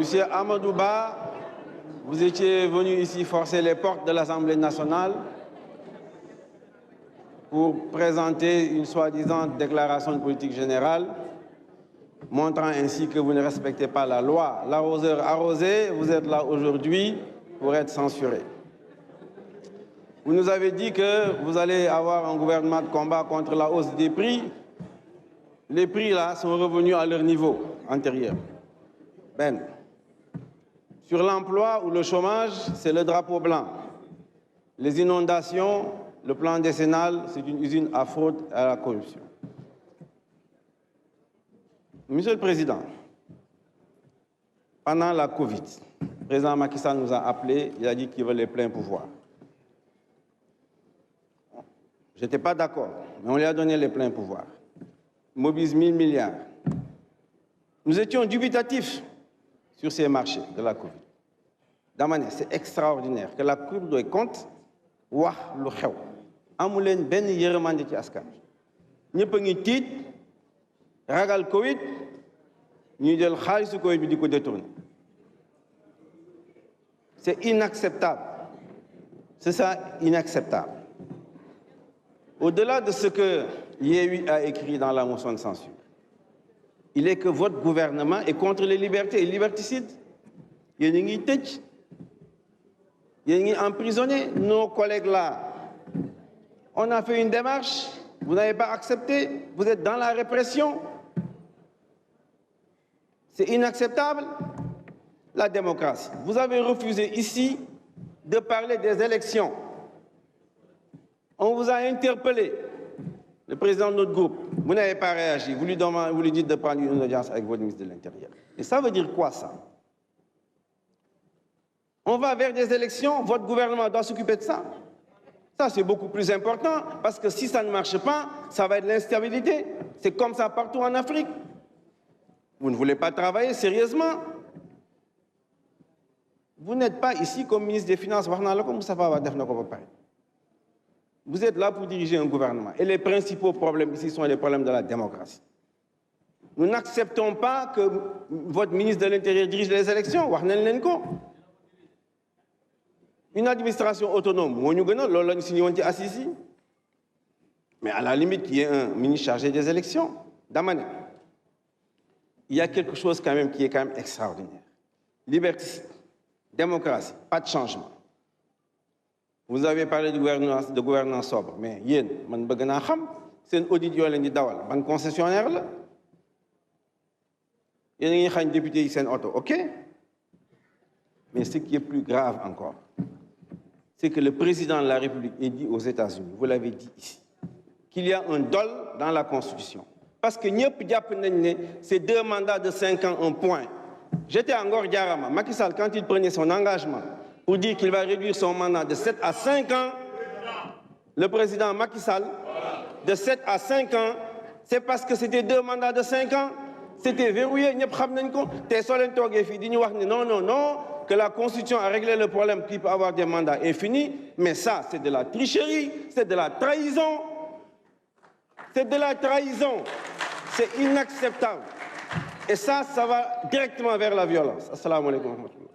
Monsieur Amadou Ba, vous étiez venu ici forcer les portes de l'Assemblée nationale pour présenter une soi-disant déclaration de politique générale, montrant ainsi que vous ne respectez pas la loi. L'arroseur arrosé, vous êtes là aujourd'hui pour être censuré. Vous nous avez dit que vous allez avoir un gouvernement de combat contre la hausse des prix. Les prix, là, sont revenus à leur niveau antérieur. Ben, sur l'emploi ou le chômage, c'est le drapeau blanc. Les inondations, le plan décennal, c'est une usine à fraude et à la corruption. Monsieur le Président, pendant la Covid, le président Macky Sall nous a appelés, il a dit qu'il veut les pleins pouvoirs. Je n'étais pas d'accord, mais on lui a donné les pleins pouvoirs. Il mobilise 1000 milliards. Nous étions dubitatifs sur ces marchés de la Covid. Damane, c'est extraordinaire que la courbe doit compte wax lu xew amu leen benn yërmande ci askan ñëpp a ngi tiit ragal Covid ñuy jël xaalisu Covid bi di ko détourner. C'est inacceptable. C'est ça, inacceptable. Au-delà de ce que Yewwi a écrit dans la motion de censure, il est que votre gouvernement est contre les libertés et liberticides. Yéen a ngi tëj, yéen a ngi emprisonné nos collègues là. On a fait une démarche, vous n'avez pas accepté, vous êtes dans la répression. C'est inacceptable. La démocratie. Vous avez refusé ici de parler des élections. On vous a interpellé, le président de notre groupe. Vous n'avez pas réagi. Vous lui dites de prendre une audience avec votre ministre de l'Intérieur. Et ça veut dire quoi, ça? On va vers des élections, votre gouvernement doit s'occuper de ça. Ça, c'est beaucoup plus important, parce que si ça ne marche pas, ça va être l'instabilité. C'est comme ça partout en Afrique. Vous ne voulez pas travailler sérieusement. Vous n'êtes pas ici comme ministre des Finances. Vous êtes là pour diriger un gouvernement. Et les principaux problèmes ici sont les problèmes de la démocratie. Nous n'acceptons pas que votre ministre de l'Intérieur dirige les élections. Une administration autonome, mais à la limite, il y a un ministre chargé des élections. Damane, il y a quelque chose quand même qui est quand même extraordinaire. Liberté, démocratie, pas de changement. Vous avez parlé de gouvernance sobre, mais c'est un audit qui est un concessionnaire. Il y a un député qui est un auto, ok? Mais ce qui est plus grave encore, c'est que le président de la République a dit aux États-Unis, vous l'avez dit ici, qu'il y a un dol dans la Constitution. Parce que c'est 2 mandats de 5 ans, un point. J'étais à Ngor Diarama. Macky Sall, quand il prenait son engagement pour dire qu'il va réduire son mandat de 7 à 5 ans, le président Macky Sall, de 7 à 5 ans, c'est parce que c'était 2 mandats de 5 ans. C'était verrouillé. Non, non, non, que la Constitution a réglé le problème qu'il peut avoir des mandats infinis. Mais ça, c'est de la tricherie, c'est de la trahison. C'est de la trahison. C'est inacceptable. Et ça, ça va directement vers la violence. Assalamu alaikum wa rahmatullah.